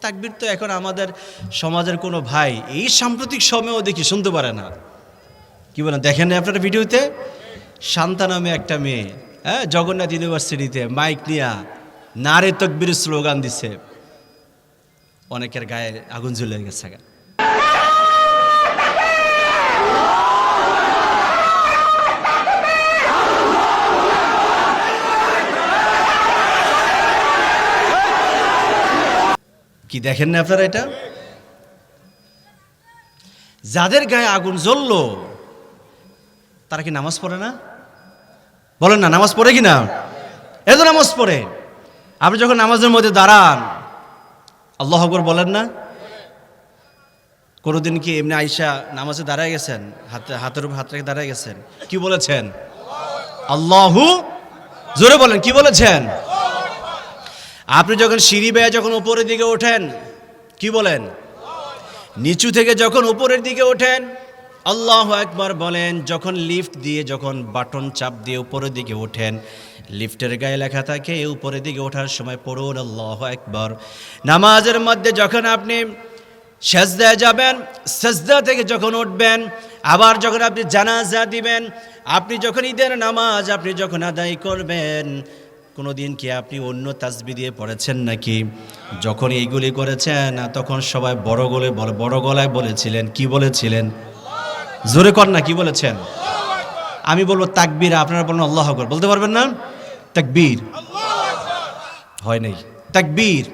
তাকবীর তো এখন আমাদের সমাজের কোনো ভাই এই সাম্প্রতিক সময়েও দেখি শুনতে পারে না। কি বলেন, দেখেন না আপনারা ভিডিওতে? শান্তা নামে একটা মেয়ে জগন্নাথ ইউনিভার্সিটিতে মাইক নিয়ে নারে তাকবীর স্লোগান দিছে, অনেকের গায়ে আগুন জ্বলে গেছে। কি দেখেন না আপনারা? এটা যাদের গায়ে আগুন জ্বললো তারা কি নামাজ পড়ে না? বলেন না, নামাজ পড়ে কি না? এত নামাজ পড়ে। আপনি যখন নামাজের মধ্যে দাঁড়ান আল্লাহু আকবার বলেন না? কোনোদিন কি এমনি আইসা নামাজে দাঁড়ায় গেছেন, হাতের উপর হাত রেখে দাঁড়ায় গেছেন, কি বলেছেন? আল্লাহু, জোরে বলেন, কি বলেছেন? আপনি যখন সিঁড়ি বেয়ে যখন উপরের দিকে ওঠেন কি বলেন? নিচু থেকে যখন উপরের দিকে ওঠেন আল্লাহু আকবার বলেন। যখন লিফট দিয়ে যখন বাটন চাপ দিয়ে উপরের দিকে ওঠেন, লিফটের গায়ে লেখা থাকে উপরের দিকে ওঠার সময় পড়ুন আল্লাহু আকবার। নামাজের মধ্যে যখন আপনি সেজদায় যাবেন, সেজদা থেকে যখন উঠবেন, আবার যখন আপনি জানাজা দিবেন, আপনি যখন ঈদের নামাজ আপনি যখন আদায় করবেন, কোনোদিন কি আপনি অন্য তাসবিহ দিয়ে পড়েছেন নাকি? যখন এইগুলি করেছেন তখন সবাই বড় গলায় বলেছিলেন, কি বলেছিলেন? জোরে কর না, কি বলেছেন? আমি বলবো তাকবীর, আপনারা বলুন আল্লাহু আকবার। বলতে পারবেন না? তাকবীর হয় নাই, তাকবীর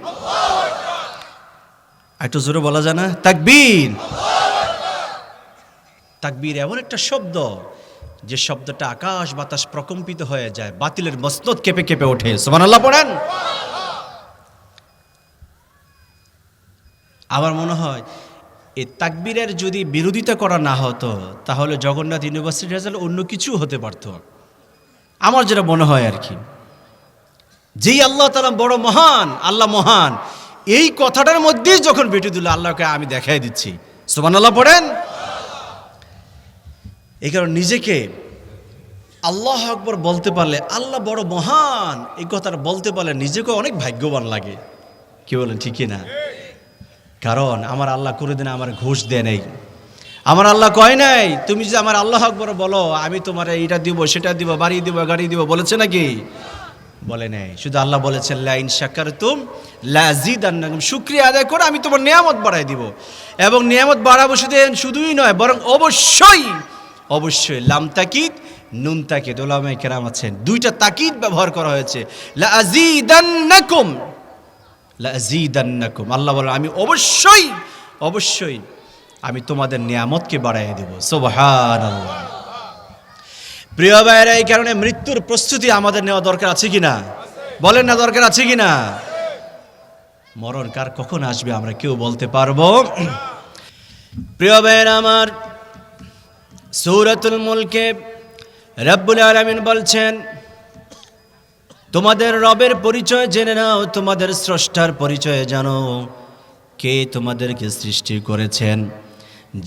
একটু জোরে বলা যায় না? তাকবীর। তাকবীর এমন একটা শব্দ যে শব্দটা আকাশ বাতাস প্রকম্পিত হয়ে যায়, বাতিলের মসনদ কেঁপে কেঁপে ওঠে। সুবহানাল্লাহ পড়েন। আমার মনে হয় এই তাকবীরের যদি বিরোধিতা করা না হতো তাহলে জগন্নাথ ইউনিভার্সিটির রেজাল্ট অন্য কিছু হতে পারত, আমার যেটা মনে হয় আর কি। যেই আল্লাহ তাআলা বড় মহান, আল্লাহ মহান, এই কথাটার মধ্যেই যখন বেটে দিল আল্লাহকে আমি দেখাই দিচ্ছি। সুবহানাল্লাহ পড়েন। এই কারণে নিজেকে আল্লাহু আকবার বলতে পারলে, আল্লাহ বড় মহান এই কথাটা বলতে পারলে নিজেকে অনেক ভাগ্যবান লাগে। কি বলেন, ঠিকই না? কারণ আমার আল্লাহ কোনোদিন আমার ঘুষ দেয় নাই। আমার আল্লাহ কয় নাই তুমি যে আমার আল্লাহু আকবার বলো আমি তোমার এইটা দিব সেটা দিব বাড়ি দিব গাড়ি দিব, বলেছে নাকি? বলে নাই। শুধু আল্লাহ বলেছেন লা ইন শাকারতুম লাযিদান্নাকুম, শুকরিয়া আদায় করে আমি তোমার নিয়ামত বাড়াই দিব। এবং নিয়ামত বাড়াবো শুধুই নয়, বরং অবশ্যই লাম তাকিদ নুন তাকিদ, উলামায়ে কেরাম আছেন দুইটা তাকিদ ব্যবহার করা হয়েছে। লাযিদান্নাকুম, আল্লাহ বলেন আমি অবশ্যই আমি তোমাদের নিয়ামতকে বাড়াইয়া দেব। সুবহানাল্লাহ। প্রিয় ভাইরা, এই কারণে মৃত্যুর প্রস্তুতি আমাদের নেওয়া দরকার আছে কিনা? বলেন না, দরকার আছে কিনা? মরণ কার কখন আসবে আমরা কেউ বলতে পারবো? প্রিয় ভাইরা আমার, সূরাতুল মুলকে রব্বুল আলামিন বলছেন তোমাদের রবের পরিচয় জেনে নাও, তোমাদের স্রষ্টার পরিচয় জানো। কে তোমাদেরকে সৃষ্টি করেছেন?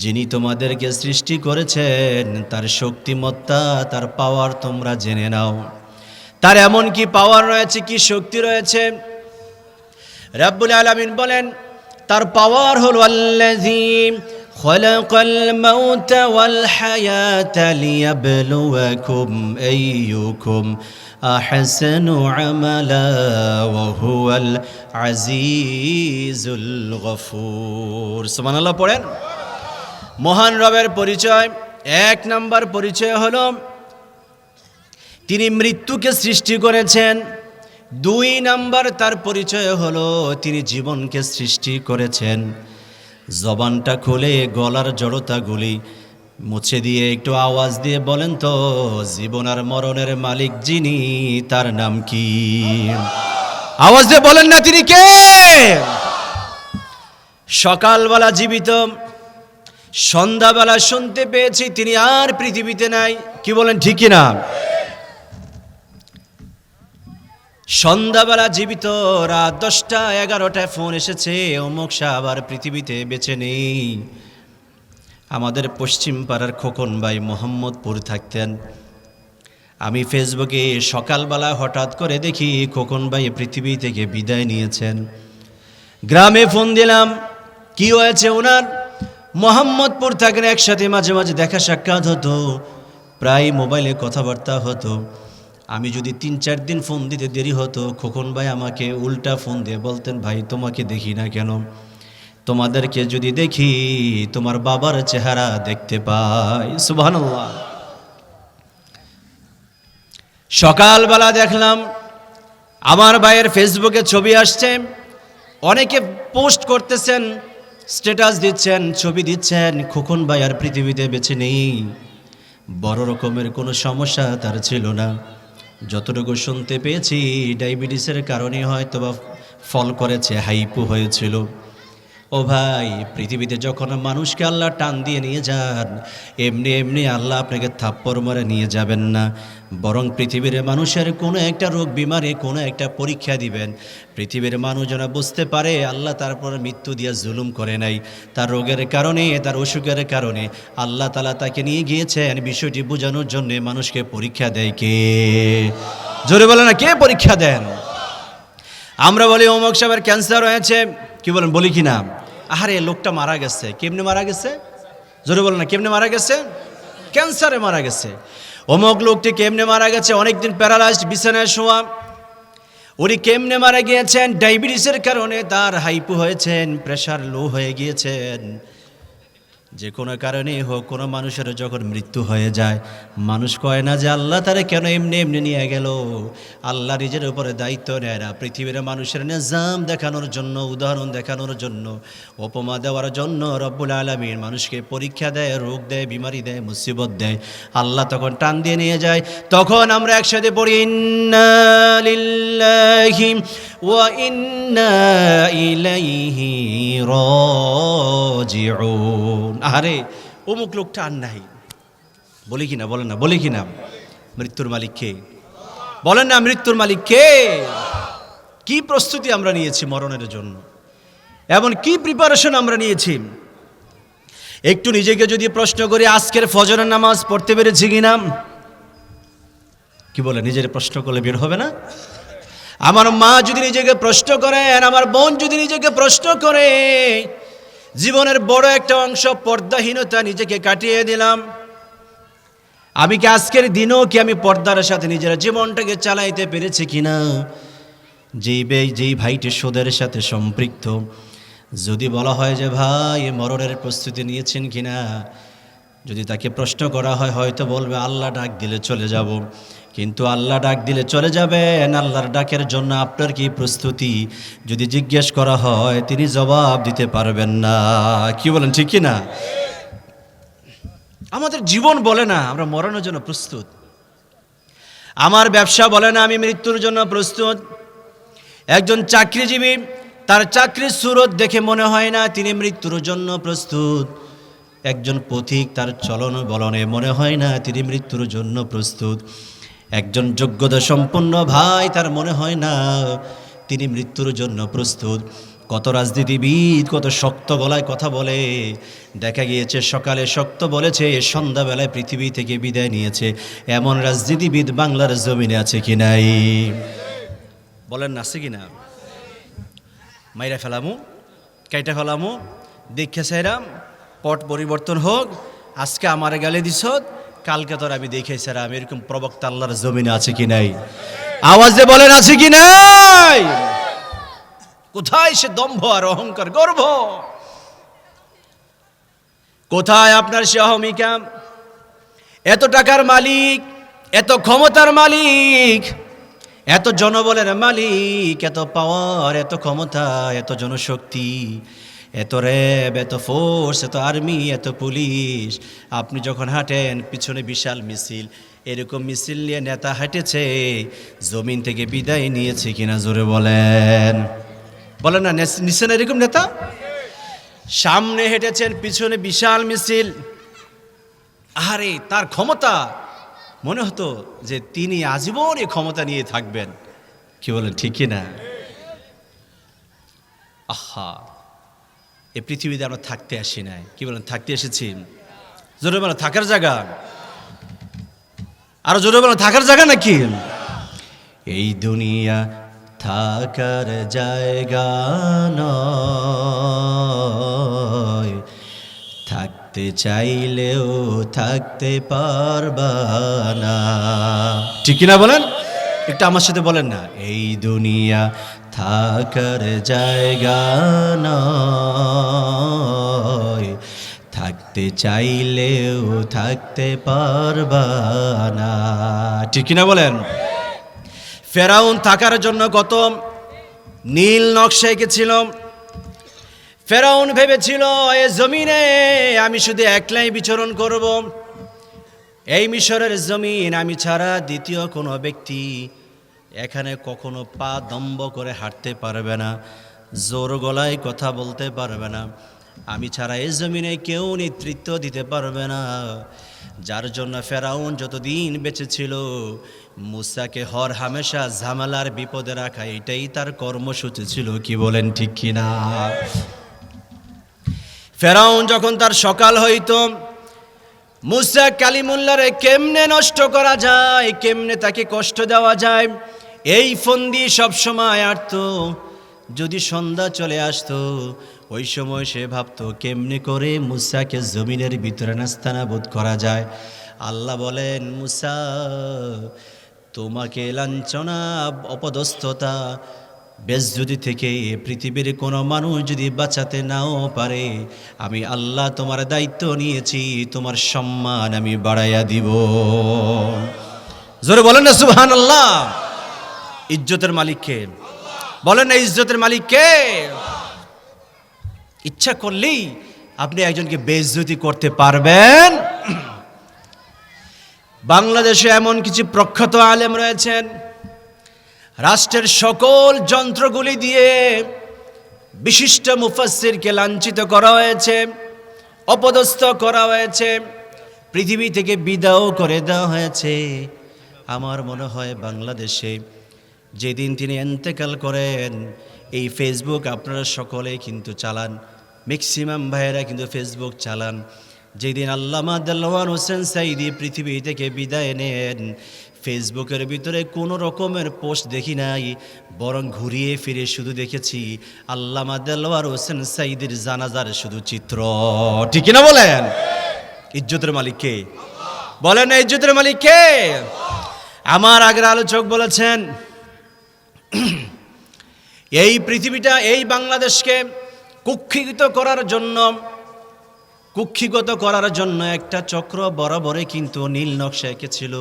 যিনি তোমাদেরকে সৃষ্টি করেছেন তার শক্তিমত্তা, তার পাওয়ার তোমরা জেনে নাও। তার এমন কি পাওয়ার রয়েছে, কি শক্তি রয়েছে? রব্বুল আলামিন বলেন তার পাওয়ার হলো আল্লাযী খালাকাল মাউতা ওয়াল হায়াতা লিয়াবলুয়াকুম আইয়ুকুম আহসানু আমালা ওয়া হুয়াল আজিজুল গফুর। সুবহানাল্লাহ পড়েন। মহান রবের পরিচয়, এক নাম্বার পরিচয় হলো তিনি মৃত্যুকে সৃষ্টি করেছেন। দুই নাম্বার তার পরিচয় হলো তিনি জীবনকে সৃষ্টি করেছেন। জবানটা খুলে গলার জড়তাগুলি মুছে দিয়ে একটু আওয়াজ দিয়ে বলেন তো, জীবন আর মরণের মালিক যিনি তার নাম কি? আওয়াজ দিয়ে বলেন না, তিনি কে? সকালবেলা জীবিত, সন্ধ্যাবেলা শুনতে পেয়েছি তিনি আর পৃথিবীতে নাই। কি বলেন, ঠিক না? সন্ধ্যাবেলা জীবিত, রাত 10টা 11টায় ফোন এসেছে অমুক সাহেব আবার পৃথিবীতে বেঁচে নেই। আমাদের পশ্চিম পাড়ার খোকন ভাই মোহাম্মদপুর থাকতেন। আমি ফেসবুকে সকালবেলা হঠাৎ করে দেখি খোকন ভাই পৃথিবী থেকে বিদায় নিয়েছেন। গ্রামে ফোন দিলাম, কি হয়েছে ওনার? মোহাম্মদপুর থাকেন, একসাথে মাঝে মাঝে দেখা সাক্ষাৎ হতো, প্রায় মোবাইলে কথাবার্তা হতো। আমি যদি 3-4 দিন ফোন দিতে দেরি হতো, খোকন ভাই আমাকে উল্টা ফোন দিয়ে বলতেন, ভাই তোমাকে দেখি না কেন? তোমাদেরকে যদি দেখি তোমার বাবার চেহারা দেখতে পাই। সুবহানাল্লাহ। সকালবেলা দেখলাম আমার ভাইয়ের ফেসবুকে ছবি আসছে, অনেকে পোস্ট করতেছেন, স্ট্যাটাস দিচ্ছেন, ছবি দিচ্ছেন, খোকন ভাই আর পৃথিবীতে বেঁচে নেই। বড় রকমের কোনো সমস্যা তার ছিল না। যতটুকু শুনতে পেয়েছি ডায়াবেটিসের কারণে হয়তো বা ফল করেছে, হাইপো হয়েছিল। ও ভাই, পৃথিবীতে যখন মানুষকে আল্লাহ টান দিয়ে নিয়ে যান, এমনি এমনি আল্লাহ আপনাকে থাপ্পড় মারে নিয়ে যাবেন না, বরং পৃথিবীর মানুষের কোনো একটা রোগ বিমারি, কোনো একটা পরীক্ষা দিবেন। পৃথিবীর মানুষ যেন বুঝতে পারে আল্লাহ তারপর মৃত্যু দিয়ে জুলুম করে নাই, তার রোগের কারণে, তার অসুখের কারণে আল্লাহ তাআলা তাকে নিয়ে গিয়েছেন বিষয়টি বোঝানোর জন্য। মানুষকে পরীক্ষা দেয় কে? জোরে বলে না, কে পরীক্ষা দেন? আমরা বলি অমুক সাহেবের ক্যান্সার হয়েছে, কি বলেন, বলি কি না? আরে লোকটা মারা গেছে। কেমনে মারা গেছে? জোরে বলেন না, কেমনে মারা গেছে? ক্যান্সারে মারা গেছে। অমুক লোকটি কেমনে মারা গেছে? অনেকদিন প্যারালাইজড, বিছানায় শোয়া। উনি কেমনে মারা গিয়েছেন? ডায়াবেটিসের কারণে তার হাইপো হয়েছেন, প্রেশার লো হয়ে গিয়েছেন। যে কোনো কারণে হোক, কোনো মানুষের যখন মৃত্যু হয়ে যায়, মানুষ কয় না যে আল্লাহ তারে কেন এমনি এমনি নিয়ে গেল। আল্লাহ নিজের উপরে দায়িত্ব নেয় না, পৃথিবীর মানুষের নিজাম দেখানোর জন্য, উদাহরণ দেখানোর জন্য, উপমা দেওয়ার জন্য রব্বুল আলামিন মানুষকে পরীক্ষা দেয়, রোগ দেয়, বিমারি দেয়, মুসিবত দেয়। আল্লাহ তখন টান দিয়ে নিয়ে যায়। তখন আমরা একসাথে পড়ি, ইন্না লিল্লাহি ওয়া ইন্না ইলাইহি রাজিউন। আরে অমুক লোকটা আর নাই, বলি কিনা? বলেন না, বলি কিনা? মৃত্যুর মালিক কে? বলেন না, মৃত্যুর মালিক কে? কি প্রস্তুতি আমরা নিয়েছি মরণের জন্য, এমন কি প্রিপারেশন আমরা নিয়েছি? একটু নিজেকে যদি প্রশ্ন করি, আজকের ফজরের নামাজ পড়তে পেরেছি কিনা? কি বলে, নিজের প্রশ্ন করলে বের হবে না? আমার মা যদি নিজেকে প্রশ্ন করেন, আমার বোন যদি নিজেকে প্রশ্ন করে, জীবনের বড় একটা অংশ পর্দাহীনতা নিজেকে কাটিয়ে দিলাম, আমি কি আজকের দিনও কি আমি পর্দার সাথে নিজের জীবনটাকে চালাইতে পেরেছি কিনা? যেই ভাইটি সুদের সাথে সম্পৃক্ত, যদি বলা হয় যে ভাই মরণের প্রস্তুতি নিয়েছেন কিনা, যদি তাকে প্রশ্ন করা হয়, হয়তো বলবে আল্লাহ ডাক দিলে চলে যাব। কিন্তু আল্লাহ ডাক দিলে চলে যাবেন, আল্লাহর ডাকের জন্য আপনার কি প্রস্তুতি যদি জিজ্ঞেস করা হয়, তিনি জবাব দিতে পারবেন না। কি বলেন, ঠিক কি না? আমাদের জীবন বলে না আমরা মরণের জন্য প্রস্তুত। আমার ব্যবসা বলে না আমি মৃত্যুর জন্য প্রস্তুত। একজন চাকরিজীবী, তার চাকরির সুরত দেখে মনে হয় না তিনি মৃত্যুর জন্য প্রস্তুত। একজন পথিক, তার চলন বলনে মনে হয় না তিনি মৃত্যুর জন্য প্রস্তুত। একজন যোগ্যতা সম্পন্ন ভাই, তার মনে হয় না তিনি মৃত্যুর জন্য প্রস্তুত। কত রাজনীতিবিদ কত শক্ত গলায় কথা বলে, দেখা গিয়েছে সকালে শক্ত বলেছে, সন্ধ্যাবেলায় পৃথিবী থেকে বিদায় নিয়েছে। এমন রাজনীতিবিদ বাংলার জমিনে আছে কি নাই? বলেন না, আছে কি না? মাইরা ফেলামু, কাইটা ফেলামু, দেখে সাইরাম, পট পরিবর্তন হোক। আজকে আমার গালে দিস, কালকে তোর আমি দেখে সাইরাম। এরকম প্রবক্তা আল্লাহর জমিনে আছে কি নাই? আওয়াজে বলেন, আছে কি নাই? কোথায় সে দম্ভ আর অহংকার, গর্ব? কোথায় আপনার সে অহমিকা? এত টাকার মালিক, এত ক্ষমতার মালিক, এত জনবলের মালিক, এত পাওয়ার, এত ক্ষমতা, এত জনশক্তি, এত র্যাব, এত ফোর্স, এত আর্মি, এত পুলিশ। আপনি যখন হাঁটেন পিছনে বিশাল মিছিল, এরকম মিছিল নিয়ে নেতা হেঁটেছে, জমিন থেকে বিদায় নিয়েছে কিনা? জোরে বলেন, বলেন না, নিছেন এরকম নেতা? সামনে হেঁটেছেন, পিছনে বিশাল মিছিল। আরে তার ক্ষমতা, মনে হতো যে তিনি আজীবন এই ক্ষমতা নিয়ে থাকবেন। কি বলেন, ঠিক কি না? আহা, এই পৃথিবীতে আমরা থাকতে আসি নাই। কি বলেন, থাকতে এসেছি? জোরে বলেন, থাকার জায়গা। আরো জোরে বলেন, থাকার জায়গা নাকি? এই দুনিয়া থাকার জায়গা নয়, থাকতে চাইলেও থাকতে পারবা না। ঠিক কিনা বলেন? একটু আমার সাথে বলেন না, এই দুনিয়া থাকার জায়গা নয়, থাকতে চাইলেও থাকতে পারবা না। ঠিক কিনা বলেন? ফেরাউন থাকার জন্য কত নীল নকশা এঁকেছিল। ফেরাউন ভেবেছিল এ জমিনে আমি শুধু একলাই বিচরণ করব, এই মিশরের জমিন আমি ছাড়া দ্বিতীয় কোনো ব্যক্তি এখানে কখনো পা দম্ভ করে হাঁটতে পারবে না, জোর গলায় কথা বলতে পারবে না, আমি ছাড়া এই জমিনে কেউ নেতৃত্ব দিতে পারবে না। যার জন্য ফেরাউন যতদিন বেঁচে ছিল মুসাকে হর হামেশা ঝামেলার বিপদে রাখা, এটাই তার কর্মসূচি ছিল। কি বলেন ঠিক কিনা? ফেরাউন যখন তার সকাল হইতো, মুসা কালিমুল্লাহরে কেমনে নষ্ট করা যায়, কেমনে তাকে কষ্ট দেওয়া যায়, এই ফন্দি সবসময় আটতো। যদি সন্ধ্যা চলে আসতো ওই সময় সে ভাবতো কেমনে করে মুসাকে জমিনের ভিতরে নাস্তানাবুদ করা যায়। আল্লাহ বলেন, মুসা তোমাকে লাঞ্ছনা, অপদস্থতা, বেজ্জতি থেকে পৃথিবীর কোনো মানুষ যদি বাঁচাতে নাও পারে, আমি আল্লাহ তোমার দায়িত্ব নিয়েছি, তোমার সম্মান আমি বাড়াইয়া দিব। জোরে বলেন না সুবহানাল্লাহ। ইজ্জতের মালিক কে? বলেন না ইজ্জতের মালিক কে? ইচ্ছা করলেই আপনি একজনকে বেজ্জতি করতে পারবেন। বাংলাদেশে এমন কিছু প্রখ্যাত আলেম রয়েছেন, রাষ্ট্রের সকল যন্ত্রগুলি দিয়ে বিশিষ্ট মুফাসসিরকে লাঞ্ছিত করা হয়েছে, অপদস্থ করা হয়েছে, পৃথিবী থেকে বিদায় করে দেওয়া হয়েছে। আমার মনে হয় বাংলাদেশে যেদিন তিনি ইন্তেকাল করেন, এই ফেসবুক আপনারা সকলে কিন্তু চালান, ম্যাক্সিমাম ভাইয়েরা কিন্তু ফেসবুক চালান। যেদিন আল্লামা দেলোয়ার হোসেন সাঈদী পৃথিবী থেকে বিদায় নেন, ফেসবুকের ভিতরে কোনো রকমের পোস্ট দেখি নাই, বরং ঘুরিয়ে ফিরে শুধু দেখেছি আল্লামা দেলোয়ার হোসেন সাঈদীর জানাজার শুধু চিত্র। ঠিক না বলেন? ইজ্জতের মালিক কে? বলেন না ইজ্জতের মালিক কে? আমার আগের আলোচক বলেছেন, এই পৃথিবীটা, এই বাংলাদেশকে কুক্ষিগত করার জন্য একটা চক্র বরাবরে কিন্তু নীল নকশা এঁকেছিল।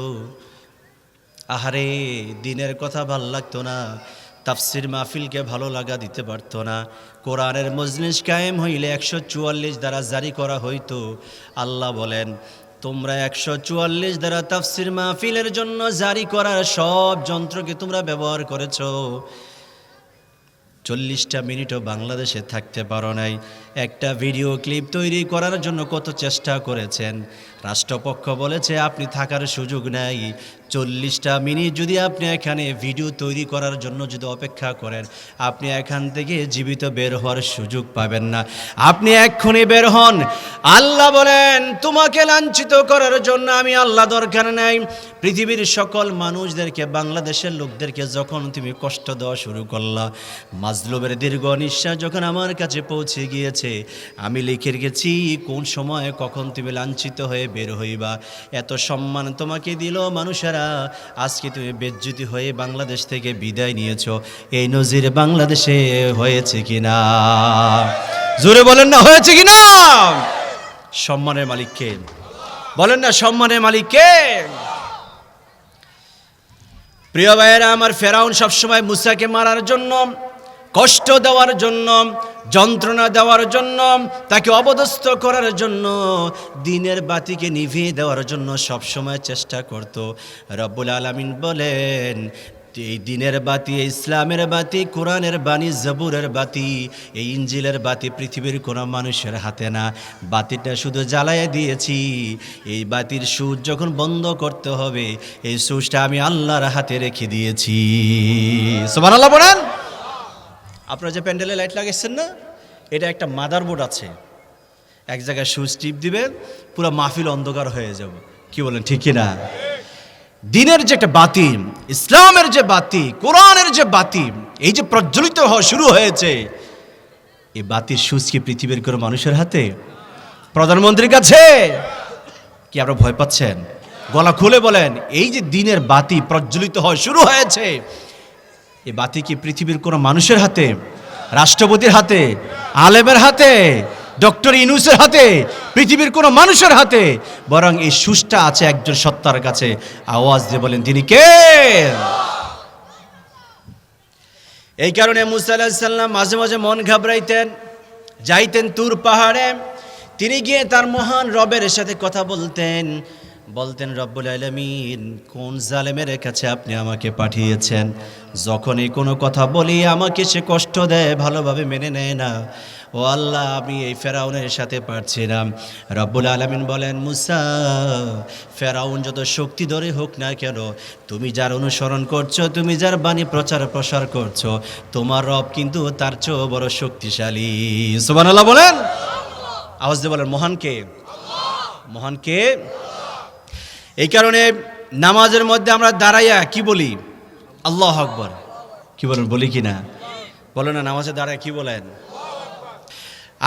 আহারে, দিনের কথা ভাল লাগতো না, তাফসির মাহফিলকে ভালো লাগা দিতে পারতো না, কোরআনের মজলিস কায়েম হইলে 144 দ্বারা জারি করা হইতো। আল্লাহ বলেন, তোমরা 144 দ্বারা তাফসির মাহফিলের জন্য জারি করার সব যন্ত্রকে তোমরা ব্যবহার করেছো, 40টা মিনিটও বাংলাদেশে থাকতে পারো নাই। একটা ভিডিও ক্লিপ তৈরি করার জন্য কত চেষ্টা করেছেন, রাষ্ট্রপক্ষ বলেছে আপনি থাকার সুযোগ নাই। 40টা মিনিট যদি আপনি এখানে ভিডিও তৈরি করার জন্য যদি অপেক্ষা করেন, আপনি এখান থেকে জীবিত বের হওয়ার সুযোগ পাবেন না, আপনি এক্ষুনি বের হন। আল্লাহ বলেন, তোমাকে লাঞ্ছিত করার জন্য আমি আল্লাহ দরকার নাই। পৃথিবীর সকল মানুষদেরকে, বাংলাদেশের লোকদেরকে যখন তুমি কষ্ট দেওয়া শুরু করলা, মাজলুমের দীর্ঘ নিঃশ্বাস যখন আমার কাছে পৌঁছে গিয়েছে, আমি লিখে রেখেছি কোন সময় কখন তুমি লাঞ্ছিত হয়ে বের হইবা। এত সম্মান তোমাকে দিল মানুষেরা, আজকে তুমি বেজ্জতি হয়ে বাংলাদেশ থেকে বিদায় নিয়েছো। এই নজির বাংলাদেশে হয়েছে কিনা? জোরে বলেন না, হয়েছে কিনা? সম্মানের মালিক কে? বলেন না, সম্মানের মালিক কে? প্রিয় ভাইয়েরা আমার, ফেরাউন সবসময় মুসাকে মারার জন্য, কষ্ট দেওয়ার জন্য, যন্ত্রণা দেওয়ার জন্য, তাকে অপদস্থ করার জন্য, দিনের বাতিকে নিভিয়ে দেওয়ার জন্য সবসময় চেষ্টা করত। রব্বুল আলামিন বলেন, এই দিনের বাতি, ইসলামের বাতি, কোরআনের বাণী, জবুরের বাতি, এই ইঞ্জিলের বাতি পৃথিবীর কোনো মানুষের হাতে না। বাতিটা শুধু জ্বালাইয়া দিয়েছি, এই বাতির সুইচ যখন বন্ধ করতে হবে, এই সুইচটা আমি আল্লাহর হাতে রেখে দিয়েছি। সুবহানাল্লাহ বলেন। আপনারা যে প্যান্ডেলে লাইট লাগাইছেন না, এটা একটা মাদারবোর্ড আছে, এক জায়গায় সুইচ টিপ দিবেন, পুরো মাহফিল অন্ধকার হয়ে যাব। কি বলেন, ঠিক কিনা? দিনের যে একটা বাতি, ইসলামের যে বাতি, কোরআনের যে বাতি, এই যে প্রজ্বলিত হওয়া শুরু হয়েছে, এই বাতির সুইচ কি পৃথিবীর কোনো মানুষের হাতে, প্রধানমন্ত্রীর কাছে? কি আপনারা ভয় পাচ্ছেন? গলা খুলে বলেন, এই যে দিনের বাতি প্রজ্বলিত হওয়া শুরু হয়েছে, এই বাতি কি পৃথিবীর কোনো মানুষের হাতে, রাষ্ট্রপতির হাতে, আলেমের হাতে, ডক্টর ইউনূসের হাতে, পৃথিবীর কোনো মানুষের হাতে? বরং এই সুষ্টা আছে একজন সত্তার কাছে। আওয়াজ দিয়ে বলেন, তিনি কে? এই কারণে মুসা আলাইহিস সালাম মাঝে মাঝে মন ঘাবড়াইতেন, যাইতেন তুর পাহাড়ে, তিনি গিয়ে তার মহান রবের সাথে কথা বলতেন, রব্বুল আলামিন, কোন জালেমের কাছে আপনি আমাকে পাঠিয়েছেন? যখনই কোনো কথা বলি আমাকে সে কষ্ট দেয়, ভালোভাবে মেনে নেয় না। ও আল্লাহ, আমি এই ফেরাউনের সাথে পারছি না। রব্বুল আলামিন বলেন, মুসা, ফেরাউন যত শক্তি ধরে হোক না কেন, তুমি যার অনুসরণ করছো, তুমি যার বাণী প্রসার করছো, তোমার রব কিন্তু তার চেয়েও বড় শক্তিশালী। সুবহানাল্লাহ বলেন। আওয়াজ দিয়ে বলেন, মহান কে? মহান কে? এই কারণে নামাজের মধ্যে আমরা দাঁড়াইয়া কি বলি? আল্লাহু আকবার। কি বলেন? বলি কি না? বলো না, নামাজে দাঁড়ায় কি বলেন?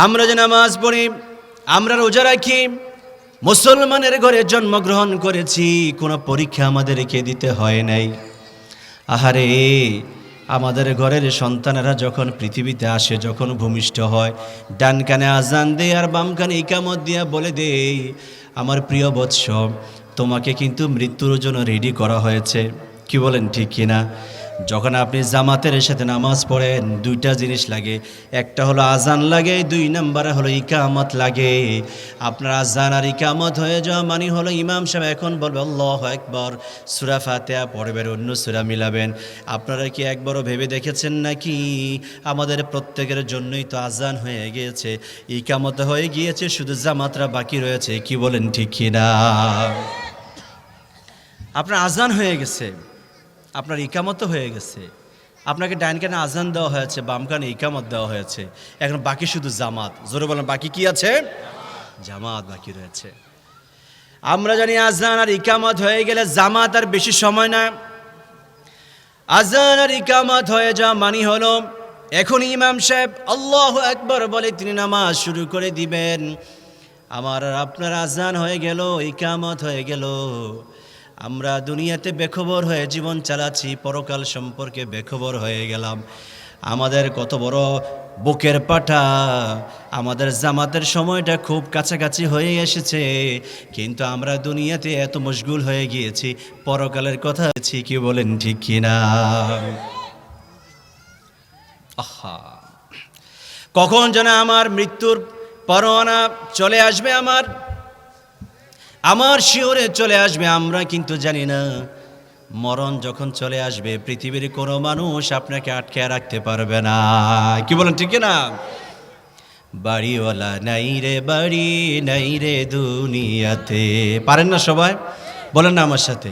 আমরা যে নামাজ পড়ি, আমরা রোজা রাখি, মুসলমানের ঘরে জন্মগ্রহণ করেছি, কোনো পরীক্ষা আমাদেরকে দিতে হয় নাই। আহারে, আমাদের ঘরের সন্তানেরা যখন পৃথিবীতে আসে, যখন ভূমিষ্ঠ হয়, ডান কানে আজান দেয় আর বাম কানে ইকামত দিয়া বলে দেই, আমার প্রিয় বৎস, তোমাকে কিন্তু মৃত্যুর জন্য রেডি করা হয়েছে। কি বলেন, ঠিক কিনা? যখন আপনি জামাতের সাথে নামাজ পড়েন, দুইটা জিনিস লাগে, একটা হলো আজান লাগে, দুই নম্বরে হলো ইকামত লাগে। আপনার আজান আর ইকামত হয়ে যাওয়া মানে হলো ইমাম সাহেব এখন বলবে আল্লাহু আকবার, সূরা ফাতিহা পড়বেন, অন্য সূরা মিলাবেন। আপনারা কি একবারও ভেবে দেখেছেন নাকি আমাদের প্রত্যেকের জন্যই তো আজান হয়ে গিয়েছে, ইকামত হয়ে গিয়েছে, শুধু জামাতরা বাকি রয়েছে? কি বলেন, ঠিক কিনা? আপনার আজান হয়ে গেছে, আপনার ইকামতও হয়ে গেছে, আপনাকে ডাইন কানে আজান দেওয়া হয়েছে, বাম কানে ইকামত দেওয়া হয়েছে, এখন বাকি শুধু জামাত। জোরে বলেন, বাকি কি আছে? জামাত বাকি রয়েছে। আমরা জানি আজান আর ইকামত হয়ে গেলে জামাত আর বেশি সময় না। আজান আর ইকামত হয়ে যাওয়া মানে হলো এখন ইমাম সাহেব আল্লাহু আকবার বলে তিনি নামাজ শুরু করে দিবেন। আমার আর আপনার আজান হয়ে গেল, ইকামত হয়ে গেল, আমরা দুনিয়াতে বেখবর হয়ে জীবন চালাচ্ছি, পরকাল সম্পর্কে বেখবর হয়ে গেলাম। আমাদের কত বড় বুকের পাটা, আমাদের জামাতের সময়টা খুব কাছাকাছি হয়ে এসেছে, কিন্তু আমরা দুনিয়াতে এত মশগুল হয়ে গিয়েছি, পরকালের কথা আছি। কি বলেন, ঠিক কিনা? আহা, কখন যেন আমার মৃত্যুর পরোয়ানা চলে আসবে, আমার শিওরে চলে আসবে, আমরা কিন্তু জানি না। মরণ যখন চলে আসবে, পৃথিবীর কোনো মানুষ আপনাকে আটকে রাখতে পারবে না। কি বলেন, ঠিক না? বাড়িওয়ালা নাই রে, বাড়ি নাই রে দুনিয়াতে। পারেন না সবাই? বলেন না আমার সাথে,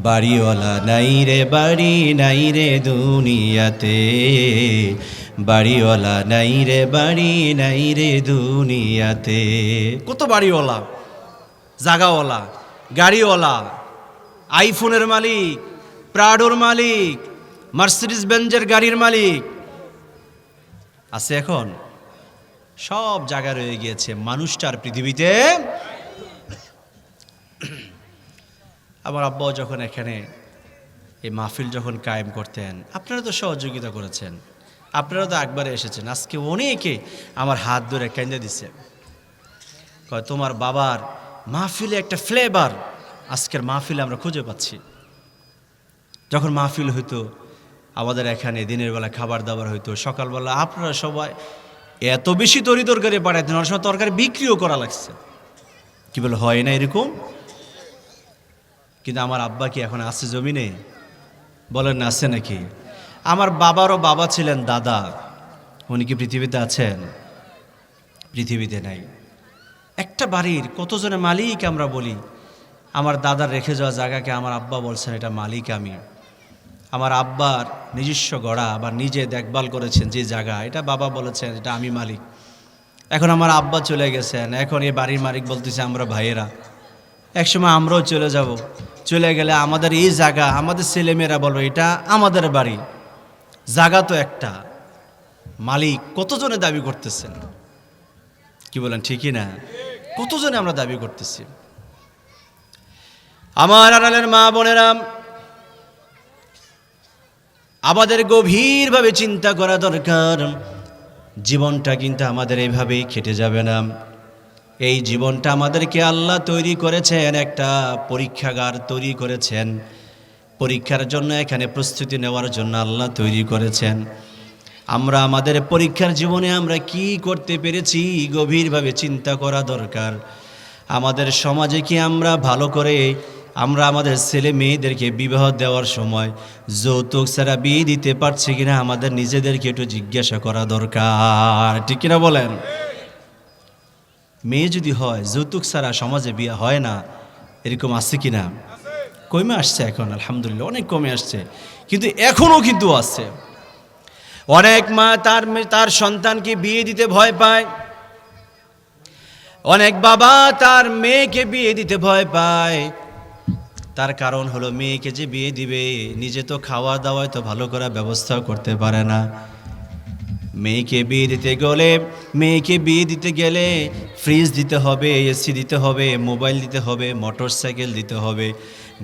বাড়িওয়ালা নাই রে, বাড়ি নাই রে দুনিয়াতে, বাড়িওয়ালা নাই রে, বাড়ি নাই রে দুনিয়াতে। কত বাড়িওয়ালা, জাগাওয়ালা, গাড়িওয়ালা, আইফোনের মালিক, প্রাডোর মালিক, মার্সিডিজ বেঞ্জের গাড়ির মালিক আছে, এখন সব জায়গা রয়ে গিয়েছে, মানুষটার পৃথিবীতে। আমার আব্বাও যখন এখানে এই মাহফিল যখন কায়েম করতেন, আপনারা তো সহযোগিতা করেছেন, আপনারা তো একবারে এসেছেন। আজকে অনেকে আমার হাত ধরে কেঁদে দিছে, কয় তোমার বাবার মাহফিলে একটা ফ্লেভার আজকের মাহফিলে আমরা খুঁজে পাচ্ছি। যখন মাহফিল হইতো আমাদের এখানে, দিনের বেলা খাবার দাবার হইতো, সকালবেলা আপনারা সবাই এত বেশি তরকারি পাঠাতেন, অনেক সময় তরকারি বিক্রিও করা লাগছে। কি বলে, হয় না এরকম? কিন্তু আমার আব্বা কি এখন আছে জমিনে? বলেন না, আছে নাকি? আমার বাবারও বাবা ছিলেন দাদা, উনি কি পৃথিবীতে আছেন? পৃথিবীতে নাই। একটা বাড়ির কতজনের মালিক আমরা বলি? আমার দাদার রেখে যাওয়া জায়গাকে আমার আব্বা বলছেন এটা মালিক আমি। আমার আব্বার নিজস্ব গড়া বা নিজে দেখভাল করেছেন যে জায়গা, এটা বাবা বলেছেন এটা আমি মালিক। এখন আমার আব্বা চলে গেছেন, এখন এই বাড়ির মালিক বলতেছে আমরা ভাইয়েরা। একসময় আমরাও চলে যাব, চলে গেলে আমাদের এই জায়গা, আমাদের ছেলেমেয়েরা বলবে এটা আমাদের বাড়ি। জায়গা তো একটা, মালিক কতজনে দাবি করতেছেন? কি বলেন, ঠিকই না? কতজনে আমরা দাবি করতেছি? আমার আড়ালের মা বোনেরা, আমাদের গভীরভাবে চিন্তা করা দরকার। জীবনটা কিন্তু আমাদের এইভাবেই কেটে যাবে না। এই জীবনটা আমাদেরকে আল্লাহ তৈরি করেছেন, একটা পরীক্ষাগার তৈরি করেছেন। পরীক্ষার জন্য, এখানে প্রস্তুতি নেওয়ার জন্য আল্লাহ তৈরি করেছেন। আমরা আমাদের পরীক্ষার জীবনে আমরা কি করতে পেরেছি গভীরভাবে চিন্তা করা দরকার। আমাদের সমাজে কি আমরা ভালো করে আমরা আমাদের ছেলে মেয়েদেরকে বিবাহ দেওয়ার সময় যৌতুক ছাড়া বিয়ে দিতে পারছি কিনা আমাদের নিজেদেরকে একটু জিজ্ঞাসা করা দরকার, ঠিক কিনা বলেন? মেয়ে যদি হয় যৌতুক ছাড়া সমাজে বিয়ে হয় না, এরকম আছে কিনা? কমে আসছে এখন, আলহামদুলিল্লাহ অনেক কমে আসছে, কিন্তু এখনও কিন্তু আছে। অনেক মা তার সন্তানকে বিয়ে দিতে ভয় পায়, অনেক বাবা তার মেয়েকে বিয়ে দিতে ভয় পায়। তার কারণ হলো মেয়েকে যে বিয়ে দিবে নিজে তো খাওয়া দাওয়ায় তো ভালো করে ব্যবস্থা করতে পারে না। মেয়েকে বিয়ে দিতে গেলে ফ্রিজ দিতে হবে, এসি দিতে হবে, মোবাইল দিতে হবে, মোটর সাইকেল দিতে হবে,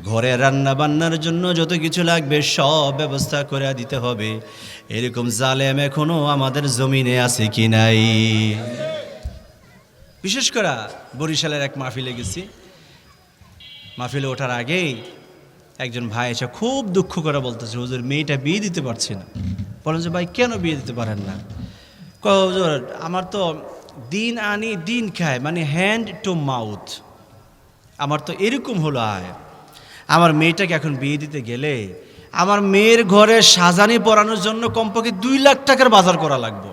ঘরে রান্না বান্নার জন্য যত কিছু লাগবে সব ব্যবস্থা করে দিতে হবে। এরকম জালেম এখনো আমাদের জমিনে আছে কি নাই? বিশেষ করে বরিশালের এক মাহফিলে গেছি। মাহফিলে ওঠার আগেই একজন ভাই এসে খুব দুঃখ করে বলতেছে, হুজুর মেয়েটা বিয়ে দিতে পারছি না। বলেন যে ভাই কেন বিয়ে দিতে পারেন না? হুজুর আমার তো দিন আনি দিন খায়, মানে হ্যান্ড টু মাউথ, আমার তো এরকম হলো আয়। আমার মেয়েটাকে এখন বিয়ে দিতে গেলে আমার মেয়ের ঘরে সাজানি পরানোর জন্য কমপক্ষে 2 লাখ টাকার বাজার করা লাগবে।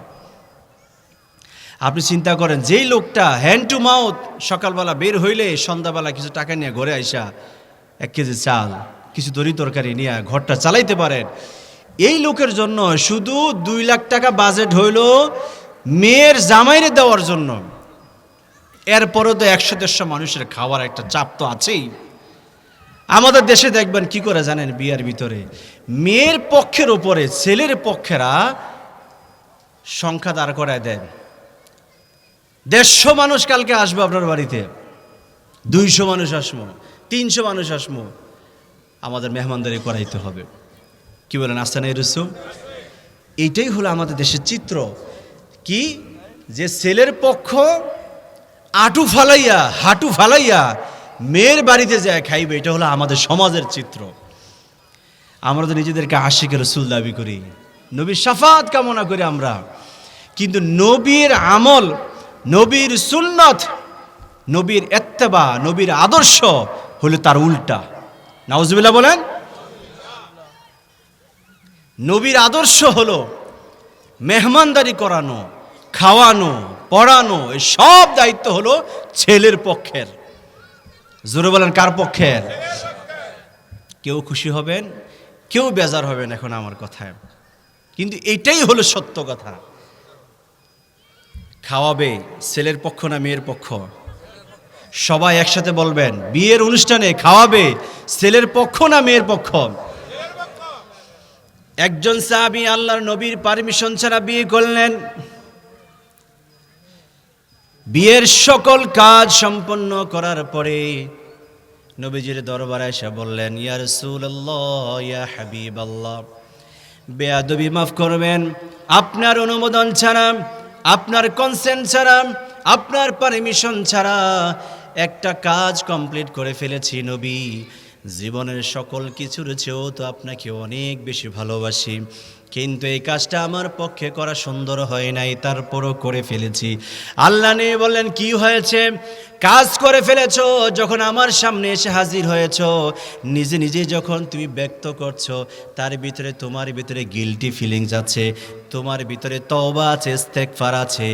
আপনি চিন্তা করেন, যেই লোকটা হ্যান্ড টু মাউথ সকালবেলা বের হইলে সন্ধ্যাবেলা কিছু টাকা নিয়ে ঘরে আইসা 1 কেজি চাল, কিছু দড়ি তরকারি নিয়ে ঘরটা চালাইতে পারেন, এই লোকের জন্য শুধু 2 লাখ টাকা বাজেট হইল মেয়ের জামাইরে দেওয়ার জন্য। এরপরও তো 100-150 মানুষের খাওয়ার একটা চাপ তো আছেই। আমাদের দেশে দেখবেন কি করে জানেন, বিয়ের ভিতরে মেয়ের পক্ষের উপরে ছেলের পক্ষেরা সংখ্যা দাঁড় করায় দেন। 150 মানুষ কালকে আসবে আপনার বাড়িতে, 200 মানুষ আসবো, 300 মানুষ আসবো, আমাদের মেহমানদারি করাইতে হবে। কি বলেন, আসছে না এরসুম? এইটাই হলো আমাদের দেশের চিত্র। কি যে ছেলের পক্ষ হাঁটু ফালাইয়া মেয়ের বাড়িতে যায় খাইবে, এটা হলো আমাদের সমাজের চিত্র। আমরা তো নিজেদেরকে আশিকের রাসূল দাবি করি, নবীর শাফাত কামনা করি আমরা, কিন্তু নবীর আমল, নবীর সুন্নত, নবীর ইত্তেবা, নবীর আদর্শ হলো তার উল্টা। নাউজুবিল্লাহ বলেন। নবীর আদর্শ হলো মেহমানদারি করানো, খাওয়ানো, পড়ানো, এই সব দায়িত্ব হলো ছেলের পক্ষের। জোরে বলেন, কার পক্ষের? কেউ খুশি হবেন, কেউ বেজার হবেন এখন আমার কথায়, কিন্তু এটাই হলো সত্য কথা। খাওয়াবে ছেলের পক্ষ না মেয়ের পক্ষ? সবাই একসাথে বলবেন, বিয়ের অনুষ্ঠানে খাওয়াবে ছেলের পক্ষ না মেয়ের পক্ষ? একজন সাহাবী আল্লাহর নবীর পারমিশন ছাড়া বিয়ে করলেন। বিয়ের সকল কাজ সম্পন্ন করার পরে নবীজির দরবারে এসে বললেন, ইয়া রাসূলুল্লাহ, ইয়া হাবিবাল্লাহ, বেয়াদবি মাফ করবেন, আপনার অনুমোদন ছাড়া, আপনার কনসেন্ট ছাড়া, আপনার পারমিশন ছাড়া একটা কাজ কমপ্লিট করে ফেলেছি নবী। জীবনের সকল কিছুর চেয়েও তো আপনাকে অনেক বেশি ভালোবাসি, কিন্তু এই কাজটা আমার পক্ষে করা সুন্দর হয় নাই, তারপরও করে ফেলেছি। আল্লাহ নিয়ে বললেন, কি হয়েছে? কাজ করে ফেলেছো, যখন আমার সামনে এসে হাজির হয়েছো, নিজে নিজে যখন তুমি ব্যক্ত করছো, তার ভিতরে তোমার ভিতরে গিল্টি ফিলিংস আছে, তোমার ভিতরে তওবা আছে, ইস্তেগফার আছে।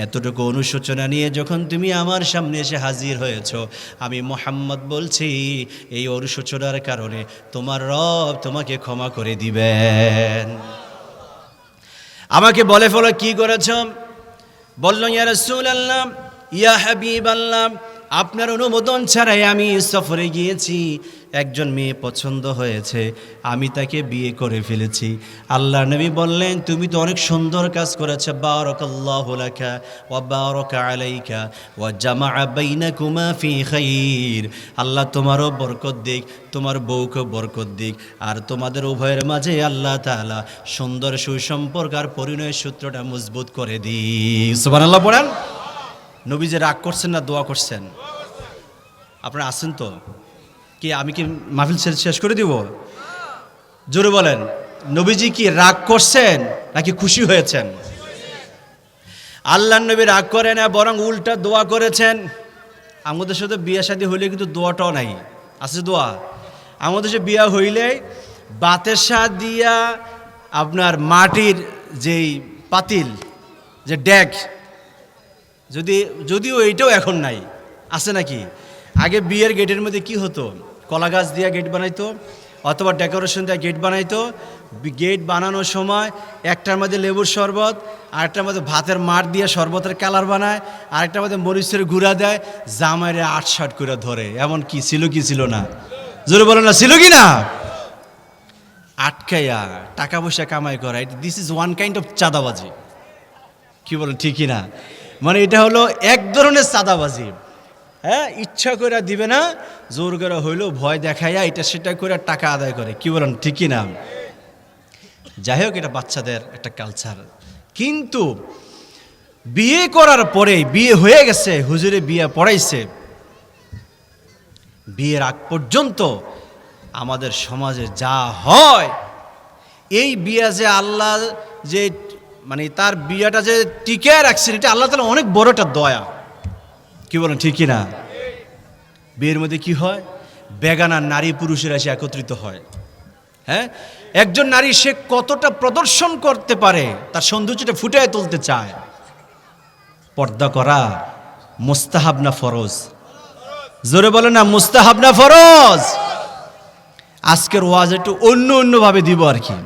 এতটুকু অনুশোচনা নিয়ে যখন তুমি আমার সামনে এসে হাজির হয়েছো, আমি মুহাম্মদ বলছি, এই অনুশোচনার কারণে তোমার রব তোমাকে ক্ষমা করে দিবেন। আমাকে বলে ফেলো, কি করেছ? বলল, ইয়া রাসূলুল্লাহ, ইয়া হাবিবাল্লাহ, আপনার অনুমোদন ছাড়াই আমি সফরে গিয়েছি, একজন মেয়ে পছন্দ হয়েছে, আমি তাকে বিয়ে করে ফেলেছি। আল্লাহ নবী বললেন, তুমি তো অনেক সুন্দর কাজ করেছো, বারাকাল্লাহু লাকা ওয়া বারাকা আলাইকা ওয়া জামাআ বাইনাকুমা ফি খাইর। আল্লাহ তোমারও বরকত দিক, তোমার বউকে বরকত দিক, আর তোমাদের উভয়ের মাঝে আল্লাহ তাআলা সুন্দর সুসম্পর্ক আর পরিণয়ের সূত্রটা মজবুত করে দিক। সুবহানাল্লাহ পড়েন। নবী যে রাগ করছেন না দোয়া করছেন? আপনারা আছেন তো? কি আমি কি মাহফিল শেষ করে দিব? জোরে বলেন, নবীজি কি রাগ করছেন নাকি খুশি হয়েছেন? আল্লাহর নবী রাগ করে না, বরং উল্টা দোয়া করেছেন। আমাদের সাথে বিয়ে শাদী হইলে কিন্তু দোয়াটাও নাই, আছে দোয়া। আমাদের সাথে বিয়ে হইলে বাতের সাথ দিয়া আপনার মাটির যেই পাতিল, যে ড্যাগ, যদিও এইটাও এখন নাই, আছে নাকি? আগে বিয়ের গেটের মধ্যে কি হতো, কলা গাছ দিয়ে গেট বানাইতো অথবা ডেকোরেশন দিয়ে গেট বানাইতো। গেট বানানোর সময় একটার মধ্যে লেবুর শরবত, আরেকটার মধ্যে ভাতের মাঠ দিয়ে শরবতের কালার বানায়, আরেকটার মধ্যে মরিচের গুঁড়া দেয়, জামাইরে ৮-৬ করে ধরে। এমন কি ছিল কি ছিল না? জোরে বলো না, ছিল কি না? আটকাইয়া টাকা পয়সা কামাই করা, this is one kind of চাঁদাবাজি। কি বলেন, ঠিকই না? মানে এটা হলো এক ধরনের চাঁদাবাজি। হ্যাঁ, ইচ্ছা করে দিবে না, জোর করে হইলেও ভয় দেখাইয়া এটা সেটা করে টাকা আদায় করে। কি বলেন, ঠিকই না? যাই হোক, এটা বাচ্চাদের একটা কালচার। কিন্তু বিয়ে করার পরে, বিয়ে হয়ে গেছে, হুজুরে বিয়ে পড়াইছে, বিয়ের আগ পর্যন্ত আমাদের সমাজে যা হয়, এই বিয়ে যে আল্লাহ যে মানে তার বিয়েটা যে টিকে রাখছেন, এটা আল্লাহ তাআলা অনেক বড় একটা দয়া। কি বলেন, ঠিকই না? বিয়ের মধ্যে কি হয়, বেগানা নারী পুরুষের এসে একত্রিত হয়। হ্যাঁ, একজন নারী সে কতটা প্রদর্শন করতে পারে, তার সৌন্দর্যটা ফুটিয়ে তুলতে চায়। পর্দা করা মুস্তাহাব না ফরজ? জোরে বলে না, মুস্তাহাব না ফরজ? আজকের ওয়াজ একটু অন্যভাবে দিব আর কি।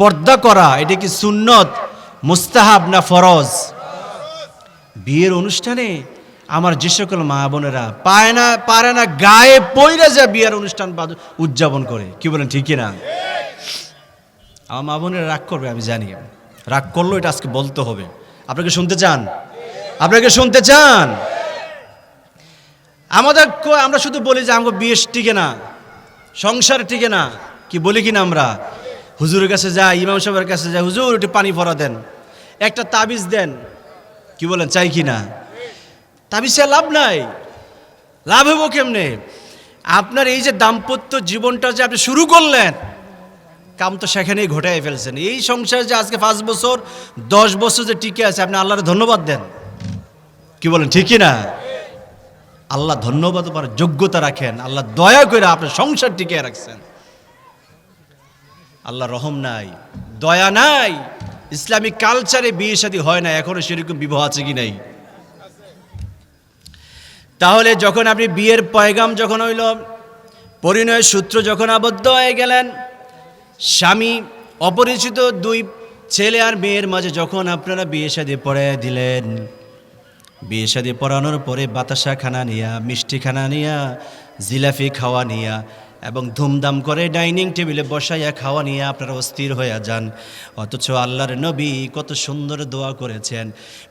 পর্দা করা এটা কি সুন্নত, মুস্তাহাব না ফরজ? বিয়ের অনুষ্ঠানে আমার যে সকল মা বোনেরা পারে না গায়ে পইরা যা বিয়ের অনুষ্ঠান উদযাপন করে। কি বলেন, ঠিকই না? আমার মা বোনেরা রাগ করবে, আমি জানি। রাগ করলো, এটা আজকে বলতে হবে। আপনাকে শুনতে চান? আপনাকে শুনতে চান? আমরা শুধু বলি যে আমাকে বিয়ে টিকে না, সংসার টিকে না। কি বলি কিনা আমরা? হুজুরের কাছে যাই, ইমাম সাহেবের কাছে যাই, হুজুর একটু পানি ভরা দেন, একটা তাবিজ দেন। কি বলেন, চাই কি না? তাবিজে লাভ নাই। লাভ হবো কেমনে? আপনার এই যে দাম্পত্য জীবনটা যে আপনি শুরু করলেন, কাম তো সেখানেই ঘটাই ফেলছেন। এই সংসার যে আজকে 5 বছর 10 বছর যে টিকে আছে, আপনি আল্লাহর ধন্যবাদ দেন। কি বলেন, ঠিকই না? আল্লাহ ধন্যবাদ পাওয়ার যোগ্যতা রাখেন। আল্লাহ দয়া করে আপনার সংসার টিকে রাখছেন। আল্লাহ রহম নাই, দয়া নাই। ইসলামিক কালচারে বিয়ে শাদী হয় না, এখনো সেরকম বিবাহ আছে কি নাই? তাহলে যখন আপনি বিয়ের পয়গাম যখন হইল, পরিণয়ের সূত্র যখন আবদ্ধ হয়ে গেলেন, স্বামী অপরিচিত 2 ছেলে আর মেয়ের মাঝে যখন আপনারা বিয়ে শাদী পড়াইয়া দিলেন, বিয়ে শাদী পড়ানোর পরে বাতাসা খানা নিয়া, মিষ্টি খানা নিয়া, জিলাপি খাওয়া নিয়া এবং ধুমধাম করে ডাইনিং টেবিলে বসাইয়া খাওয়া নিয়ে আপনারা অস্থির হয়ে যান। অথচ আল্লাহর নবী কত সুন্দর দোয়া করেছেন।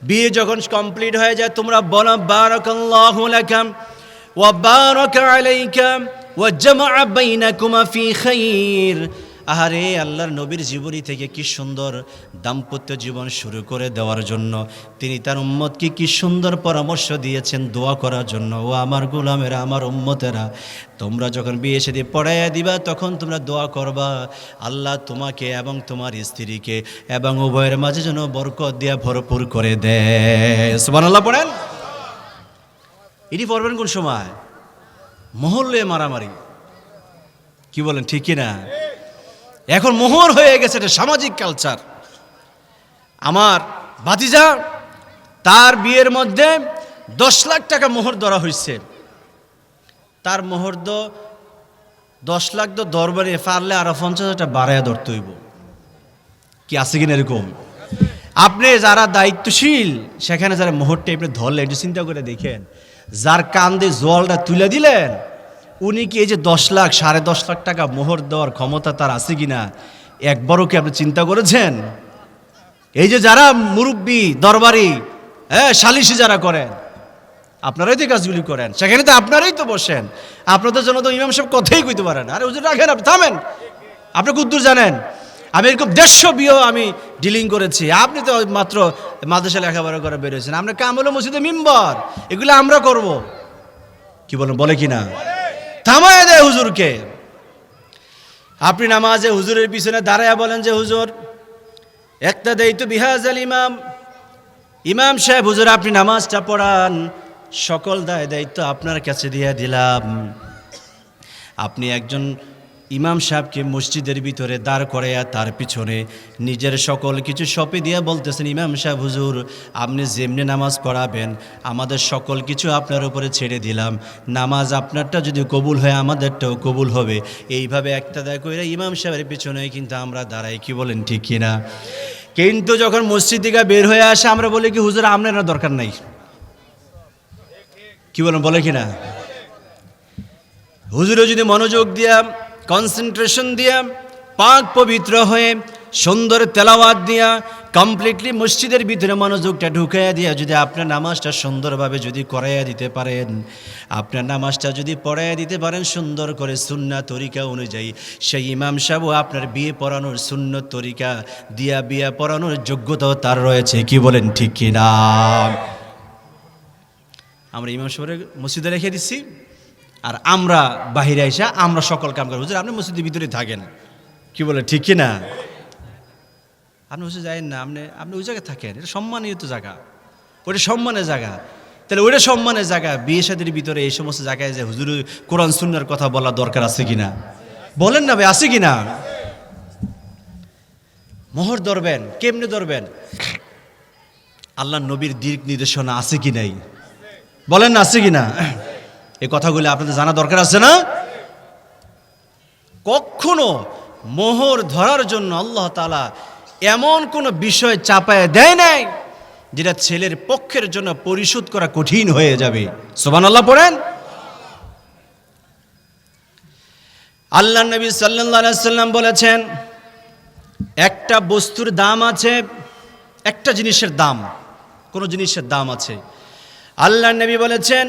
বিয়ে যখন কমপ্লিট হয়ে যায়, তোমরা বলো বারাকাল্লাহু লাকা ওয়া বারাকা আলাইকা ওয়া জামাআ বাইনাকুমা ফি খাইর। আহারে, আল্লাহর নবীর জীবনী থেকে কি সুন্দর দাম্পত্য জীবন শুরু করে দেওয়ার জন্য তিনি তার উম্মতকে কি সুন্দর পরামর্শ দিয়েছেন দোয়া করার জন্য। ও আমার গোলামেরা, আমার উম্মতেরা, তোমরা যখন বিয়ে শাদী পড়াইয়া দিবা, তখন তোমরা দোয়া করবা, আল্লাহ তোমাকে এবং তোমার স্ত্রীকে এবং উভয়ের মাঝে যেন বরকত দিয়া ভরপুর করে দেয়। সুবহানাল্লাহ পড়েন। এটি পড়বেন কোন সময়? মহল্লে মারামারি। কি বলেন, ঠিক কিনা? এখন মোহর হয়ে গেছে, এটা সামাজিক কালচার। আমার ভাতিজা, তার বিয়ের মধ্যে 10 লাখ টাকা মোহর ধরা হয়েছে। তার মোহর 10 লাখ দরবারে পারলে আরো 50,000 টাকা বাড়াইয়া ধরতে হইব। কি আছে কিনা এরকম? আপনি যারা দায়িত্বশীল, সেখানে যারা মোহরটা আপনি ধরলে একটু চিন্তা করে দেখেন, যার কান্দে জলটা তুলে দিলেন, উনি কি এই যে 10 লাখ 10.5 লাখ টাকা মোহর দেওয়ার ক্ষমতা তার আছে কিনা একবারও কি আপনি চিন্তা করেছেন? এই যে যারা মুরব্বী দরবারি, হ্যাঁ, সালিশি যারা করেন, আপনারাই তো কাজগুলি করেন, সেখানে তো আপনারাই তো বসেন। আপনাদের জন্য তো ইমাম সাহেব কথাই কইতে পারেন, আরে হুজুর রাখেন, আপনি থামেন, আপনি কুদ্দুর জানেন। আমি এরকম 150 বিয়ে আমি ডিলিং করেছি, আপনি তো মাত্র মাদ্রাসা লেখাপড়া করে বেরিয়েছেন, আপনার কাম হলো মসজিদে মিম্বর, এগুলো আমরা করব। কি বলেন, বলে কিনা? থামায় দেয় হুজুরকে। আপনি নামাজে হুজুরের পিছনে দাঁড়ায় বলেন যে হুজুর একটা দেইতো বিহাজাল ইমাম, ইমাম সাহেব হুজুর আপনি নামাজটা পড়ান, সকল দায় দায়িত্ব আপনার কাছে দিয়ে দিলাম। আপনি একজন ইমাম সাহেবকে মসজিদের ভিতরে দাঁড় করাইয়া তার পিছনে নিজের সকল কিছু সঁপে দিয়ে বলতেছেন, ইমাম সাহেব হুজুর আপনি যেমনি নামাজ পড়াবেন আমাদের সকল কিছু আপনার উপরে ছেড়ে দিলাম, নামাজ আপনারটা যদি কবুল হয় আমাদেরটাও কবুল হবে। এইভাবে একটা দায় করে ইমাম সাহেবের পিছনে কিন্তু আমরা দাঁড়াই। কি বলেন, ঠিক কিনা? কিন্তু যখন মসজিদ থেকে বের হয়ে আসে আমরা বলি কি হুজুর আপনার না দরকার নাই। কি বলেন, বলে কিনা? হুজুরও যদি মনোযোগ দিয়া, কনসেন্ট্রেশন দিয়া, পাক পবিত্র হয়ে সুন্দর তেলাওয়াত দিয়া কমপ্লিটলি মসজিদের ভিতরে মনোযোগটা ঢুকাইয়া দিয়া যদি আপনার নামাজটা সুন্দরভাবে যদি করাইয়া দিতে পারেন, আপনার নামাজটা যদি পড়াইয়া দিতে পারেন সুন্দর করে সুন্নাত তরিকা অনুযায়ী, সেই ইমাম সাহেবও আপনার বিয়ে পড়ানোর সুন্নত তরিকা দিয়া বিয়ে পড়ানোর যোগ্যতাও তার রয়েছে। কি বলেন, ঠিক কিনা? আমরা ইমাম সাহেবের মসজিদে রেখে দিচ্ছি আর আমরা বাহিরে এসে আমরা সকল কাম করি। হুজুর আপনি মসজিদের ভিতরে থাকেন। কি বলে, ঠিক কিনা? আপনি হুজুর যাইন না, আপনি ওই জায়গায় থাকেন, এটা সম্মানিত জায়গা, ওটা সম্মানের জায়গা। তাহলে ওইটা সম্মানের জায়গা, বিয়ে শাদীর ভিতরে এই সমস্ত জায়গায় যে হুজুর কোরআন সুন্নাহর কথা বলা দরকার আছে কিনা? বলেন না ভাই, আছে কিনা? মোহর ধরবেন, কেমনে ধরবেন? আল্লাহ নবীর দিক নির্দেশনা আছে কি নাই? বলেন না, আছে কিনা? এই কথাগুলো আপনাদের জানা দরকার আছে না? কখনো মোহর ধরার জন্য আল্লাহ তাআলা এমন কোনো বিষয় চাপায় দেয় নাই যেটা ছেলের পক্ষের জন্য পরিশোধ করা কঠিন হয়ে যাবে। সুবহানাল্লাহ পড়েন। আল্লাহ নবী সাল্লাল্লাহু আলাইহি সাল্লাম বলেছেন, একটা বস্তুর দাম আছে, একটা জিনিসের দাম, কোন জিনিসের দাম আছে। আল্লাহ নবী বলেছেন,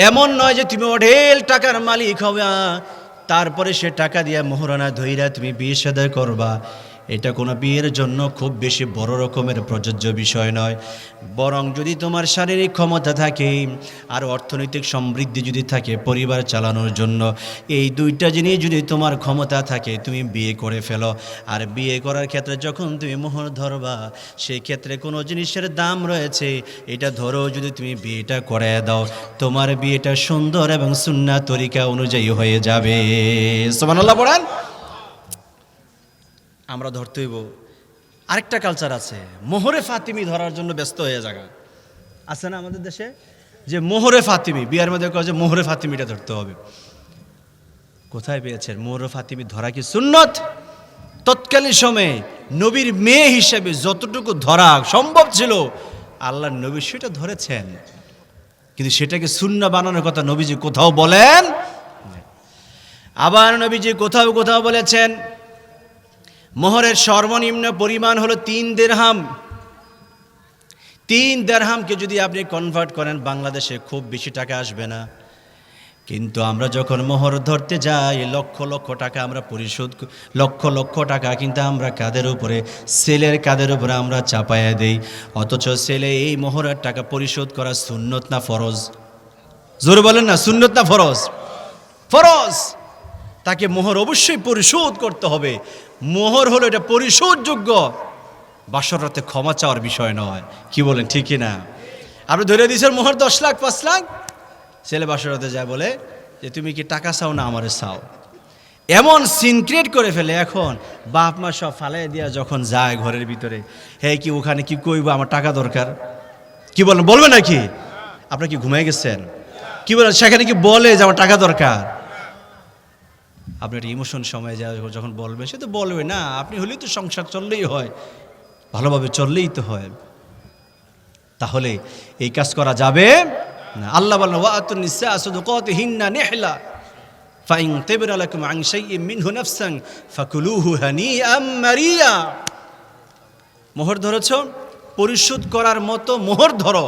এমন নয় যে তুমি অঢেল টাকার মালিক হবে তারপরে সে টাকা দিয়া মোহরানা ধইরা তুমি বিয়ে শাদী করবা। এটা কোনো বিয়ের জন্য খুব বেশি বড় রকমের প্রযোজ্য বিষয় নয়। বরং যদি তোমার শারীরিক ক্ষমতা থাকে আর অর্থনৈতিক সমৃদ্ধি যদি থাকে পরিবার চালানোর জন্য, এই দুইটা জিনিস যদি তোমার ক্ষমতা থাকে তুমি বিয়ে করে ফেলো। আর বিয়ে করার ক্ষেত্রে যখন তুমি মোহর ধরবা সেই ক্ষেত্রে কোনো জিনিসের দাম রয়েছে, এটা ধরো যদি তুমি বিয়েটা করে দাও তোমার বিয়েটা সুন্দর এবং সুন্নাত তরিকা অনুযায়ী হয়ে যাবে। সুবহানাল্লাহ পড়েন। আমরা ধরতে হইব। আরেকটা কালচার আছে, মোহরে ফাতিমি ধরার জন্য ব্যস্ত হয়ে যাওয়া আছে না আমাদের দেশে, যে মোহরে ফাতিমি, বিয়ার মধ্যে কয় যে মোহরে ফাতিমিটা ধরতে হবে। কোথায় পেয়েছেন? মোহরে ফাতিমি ধরা কি সুন্নত? তৎকালীন সময়ে নবীর মেয়ে হিসেবে যতটুকু ধরা সম্ভব ছিল আল্লাহর নবী সেটা ধরেছেন, কিন্তু সেটাকে সুন্নাহ বানানোর কথা নবীজি কোথাও বলেন। আবার নবীজি কোথাও কোথাও বলেছেন মোহরের সর্বনিম্ন পরিমাণ হলো 3 দিরহাম। 3 দিরহামকে যদি আপনি কনভার্ট করেন বাংলাদেশে খুব বেশি টাকা আসবে না, কিন্তু আমরা যখন মোহর ধরতে যাই লক্ষ লক্ষ টাকা আমরা পরিশোধ, লক্ষ লক্ষ টাকা কিন্তু আমরা কাদের উপরে, ছেলের কাদের উপরে আমরা চাপায়া দেই। অথচ ছেলে এই মোহরের টাকা পরিশোধ করা সুন্নত না ফরজ? জোরে বলেন না, সুন্নত না ফরজ? ফরজ। তাকে মোহর অবশ্যই পরিশোধ করতে হবে। মোহর হলো এটা পরিশোধযোগ্য, বাসর রাতে ক্ষমা চাওয়ার বিষয় নয়। কি বলেন, ঠিক না? আপনি ধরে দিয়েছেন মোহর 10 লাখ 5 লাখ, ছেলে বাসর রাতে যায় বলে যে তুমি কি টাকা চাও না আমারে চাও, এমন সিন ক্রিয়েট করে ফেলে। এখন বাপ মা সব ফালাই দিয়া যখন যায় ঘরের ভিতরে, হে কি ওখানে কি কইব, আমার টাকা দরকার। কি বলেন, বলবে নাকি? আপনার কি ঘুমাই গেছেন? কি বলেন, সেখানে কি বলে যে আমার টাকা দরকার? আপনার ইমোশন সময় যা যখন বলবে সে তো বলবে না, আপনি হলেই তো সংসার চললেই হয়, ভালোভাবে চললেই তো হয়। তাহলে এই কাজ করা যাবে না, আল্লাহ বলেন ওয়াতুন নিসা সাদুকাতিহিন্না নিহলা ফাইন তিবরা লাকুম আন শাইইন মিনহু নাফসান ফাকুলুহু হানিআম মারিয়া। মোহর ধরেছো, পরিশোধ করার মতো মোহর ধরো।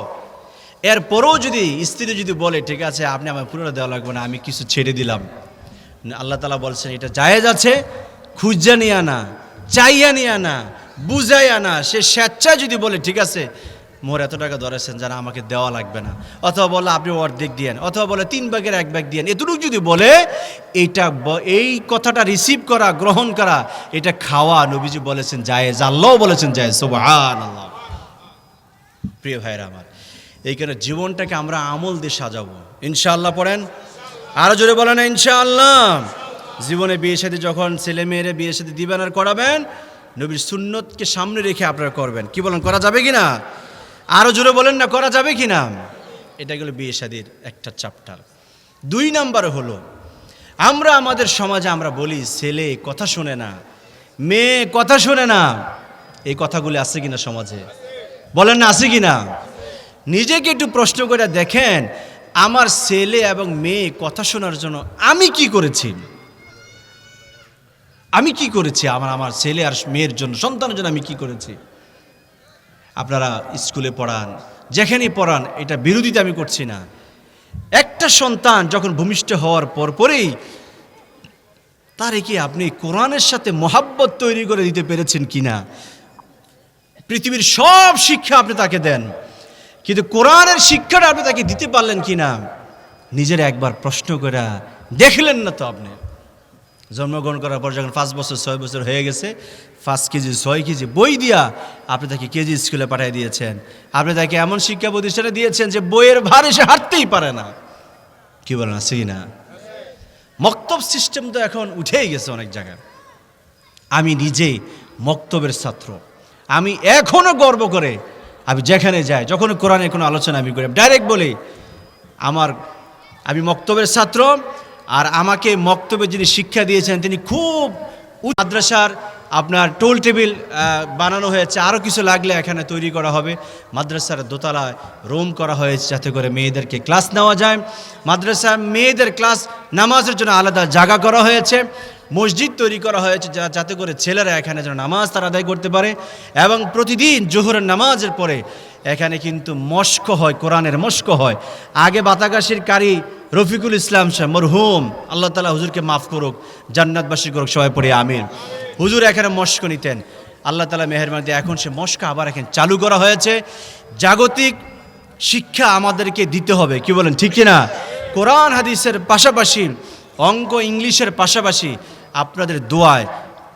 এরপরও যদি স্ত্রী যদি বলে ঠিক আছে আপনি আমার পুরো দেওয়া লাগবে না, আমি কিছু ছেড়ে দিলাম, আল্লাহ তাআলা বলছেন এটা জায়েজ আছে, খুঁজা নিয়ে আনা, চাইয়া নিয়ে আনা, বুঝাই আনা। সে স্বেচ্ছায় যদি বলে ঠিক আছে মোর এত টাকা ধরেছেন যারা আমাকে দেওয়া লাগবে না, অথবা বলে আপনি অর্ধেক দিয়েন, অথবা বলে 3 ভাগের 1 ভাগ দিয়েন, এতটুকু যদি বলে এই কথাটা রিসিভ করা, গ্রহণ করা, এটা খাওয়া নবীজি বলেছেন জায়েজ, আল্লাহও বলেছেন জায়েজ। সুবহানাল্লাহ। প্রিয় ভাইরা আমার, এইখানে জীবনটাকে আমরা আমল দিয়ে সাজাবো ইনশাআল্লাহ। পড়েন আরো জোরে বলেন ইনশাআল্লাহ। জীবনে বিয়ে শাদী যখন ছেলে মেয়েরা বিয়ে শাদী দিবেন আর করাবেন, নবীর সুন্নতকে সামনে রেখে আপনারা করবেন। কি বলেন, করা যাবে কি না? আরো জোরে বলেন না, করা যাবে কি না? এটা গেল বিয়ে শাদীর একটা চ্যাপ্টার। 2 নম্বরে হলো আমরা আমাদের সমাজে আমরা বলি ছেলে কথা শোনে না, মেয়ে কথা শোনে না। এই কথাগুলি আছে কিনা সমাজে? বলেন না, আছে কিনা? নিজেকে একটু প্রশ্ন করে দেখেন, আমার ছেলে এবং মেয়ে কথা শোনার জন্য আমি কি করেছি? আমি কি করেছি আমার ছেলে আর মেয়ের জন্য, সন্তানের জন্য আমি কি করেছি? আপনারা স্কুলে পড়ান, যেখানেই পড়ান, এটা বিরোধিতা আমি করছি না। একটা সন্তান যখন ভূমিষ্ঠ হওয়ার পরেই তারে কি আপনি কোরআনের সাথে মহাব্বত তৈরি করে দিতে পেরেছেন কিনা? পৃথিবীর সব শিক্ষা আপনি তাকে দেন, কিন্তু কোরআনের শিক্ষাটা আপনি তাকে দিতে পারলেন কিনা? নিজের একবার প্রশ্ন করে দেখলেন না তো? আপনি জন্মগ্রহণ করার পর যখন 5 বছর 6 বছর হয়ে গেছে, 5 কেজি 6 কেজি বই দিয়া আপনি তাকে কেজি স্কুলে পাঠিয়ে দিয়েছেন। আপনি তাকে এমন শিক্ষা প্রতিষ্ঠানে দিয়েছেন যে বইয়ের ভার এসে হাঁটতেই পারে না। কি বলেন, আছে কি না? মক্তব সিস্টেম তো এখন উঠেই গেছে অনেক জায়গায়। আমি নিজে মক্তবের ছাত্র, আমি এখনো গর্ব করে আমি যেখানে যাই, যখন কোরআনের কোনো আলোচনা আমি করি, ডাইরেক্ট বলি আমি মক্তবের ছাত্র। আর আমাকে মক্তবে যিনি শিক্ষা দিয়েছেন তিনি খুব মাদ্রাসার আপনার টোল টেবিল বানানো হয়েছে, আরও কিছু লাগলে এখানে তৈরি করা হবে। মাদ্রাসার দোতলায় রুম করা হয়েছে যাতে করে মেয়েদেরকে ক্লাস নেওয়া যায়। মাদ্রাসার মেয়েদের ক্লাস নামাজের জন্য আলাদা জায়গা করা হয়েছে। মসজিদ তৈরি করা হয়েছে যাতে করে ছেলেরা এখানে যেন নামাজ তারা আদায় করতে পারে। এবং প্রতিদিন জোহরের নামাজের পরে এখানে কিন্তু মস্ক হয়, কোরআনের মস্ক হয়। আগে বাতাগাসীর কারি রফিকুল ইসলাম সাহেব মরহুম, আল্লাহ তাআলা হুজুরকে মাফ করুক, জান্নাতবাসী করুক, সবাই পড়ে আমিন। হুজুর এখানে মস্ক নিতেন, আল্লাহ তাআলা মেহেরবানি দিয়ে এখন সে মস্ক আবার এখানে চালু করা হয়েছে। জাগতিক শিক্ষা আমাদেরকে দিতে হবে, কি বলেন, ঠিক কিনা? কোরআন হাদিসের পাশাপাশি অঙ্ক ইংলিশের পাশাপাশি আপনাদের দোয়ায়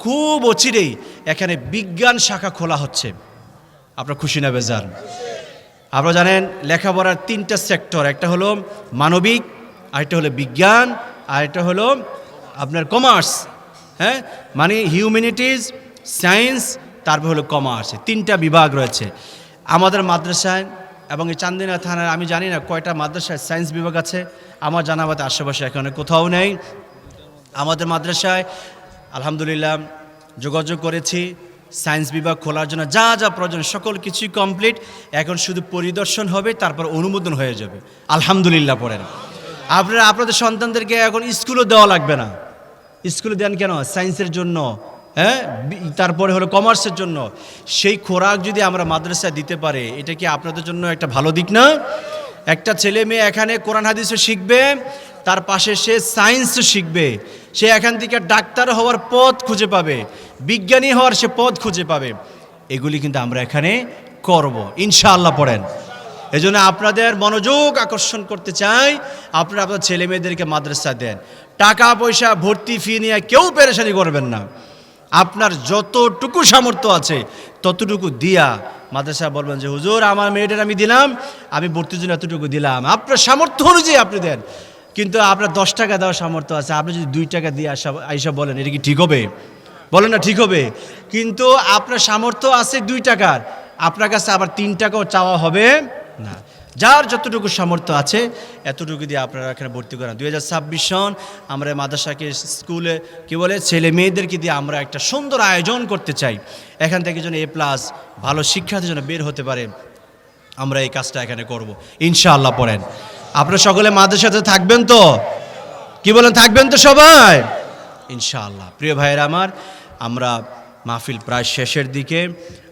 খুব অচিরেই এখানে বিজ্ঞান শাখা খোলা হচ্ছে। আপনারা খুশি না বেজার? আপনারা জানেন লেখাপড়ার 3টা সেক্টর, একটা হলো মানবিক, আরেকটা হলো বিজ্ঞান, আরেকটা হলো আপনার কমার্স। হ্যাঁ, মানে হিউম্যানিটিজ, সায়েন্স, তারপর হলো কমার্স। 3টা বিভাগ রয়েছে আমাদের মাদ্রাসায়। এবং এই চান্দিনা থানার আমি জানি না কয়টা মাদ্রাসায় সায়েন্স বিভাগ আছে, আমার জানা মতে আশেপাশে এখানে কোথাও নেই। আমাদের মাদ্রাসায় আলহামদুলিল্লাহ যোগাযোগ করেছি, সায়েন্স বিভাগ খোলার জন্য যা যা প্রয়োজন সকল কিছুই কমপ্লিট। এখন শুধু পরিদর্শন হবে, তারপর অনুমোদন হয়ে যাবে। আলহামদুলিল্লাহ। পড়েন আপনারা আপনাদের সন্তানদেরকে এখন স্কুলও দেওয়া লাগবে না। স্কুলে দেন কেন? সায়েন্সের জন্য, হ্যাঁ, তারপরে হলো কমার্সের জন্য। সেই খোরাক যদি আমরা মাদ্রাসায় দিতে পারি, এটা কি আপনাদের জন্য একটা ভালো দিক না? একটা ছেলে মেয়ে এখানে কোরআন হাদিসও শিখবে, তার পাশে সে সায়েন্সও শিখবে, সে এখান থেকে ডাক্তার হওয়ার পথ খুঁজে পাবে, বিজ্ঞানী হওয়ার সে পথ খুঁজে পাবে। এগুলি কিন্তু আমরা এখানে করব ইনশাআল্লাহ। পড়েন এজন্য আপনাদের মনোযোগ আকর্ষণ করতে চাই, আপনারা আপনার ছেলে মেয়েদেরকে মাদ্রাসা দেন। টাকা পয়সা ভর্তি ফি নিয়ে কেউ পেরেশানি করবেন না। আপনার যতটুকু সামর্থ্য আছে ততটুকু দিয়া মাদ্রাসা বলবেন যে হুজুর আমার মেয়েদের আমি দিলাম, আমি ভর্তির জন্য এতটুকু দিলাম। আপনার সামর্থ্য অনুযায়ী আপনি দেন। কিন্তু আপনার 10 টাকা দেওয়ার সামর্থ্য আছে, আপনি যদি 2 টাকা দিয়ে আইসা বলেন, এটা কি ঠিক হবে? বলেন না, ঠিক হবে? কিন্তু আপনার সামর্থ্য আছে 2 টাকার, আপনার কাছে আবার 3 টাকাও চাওয়া হবে না। যার যতটুকু সামর্থ্য আছে এতটুকু দিয়ে আপনারা এখানে ভর্তি করেন। 2026 সন আমরা মাদ্রাসাকে স্কুলে কি বলে ছেলে মেয়েদেরকে দিয়ে আমরা একটা সুন্দর আয়োজন করতে চাই। এখান থেকে যেন A+ ভালো শিক্ষার্থী যেন বের হতে পারে, আমরা এই কাজটা এখানে করব ইনশাআল্লাহ। পড়েন আপনারা সকলে মাদ্রাসাতে থাকবেন তো? কি বলেন, থাকবেন তো সবাই ইনশাআল্লাহ? প্রিয় ভাইয়েরা আমার, আমরা মাহফিল প্রায় শেষের দিকে।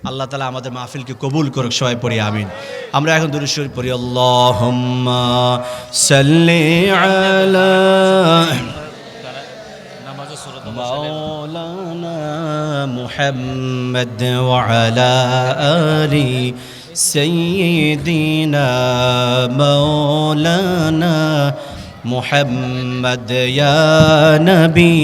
আল্লাহ তাআলা আমাদের মাহফিলকে কবুল করুক, সবাই পড়ি আমিন। আমরা এখন দুরূদ শরীফ পড়ি। আল্লাহুম্মা সাল্লি আলা মাওলানা মুহাম্মদ ওয়া আলা আলি সাইয়্যিদিনা মাওলানা মুহাম্মদ ইয়া নবী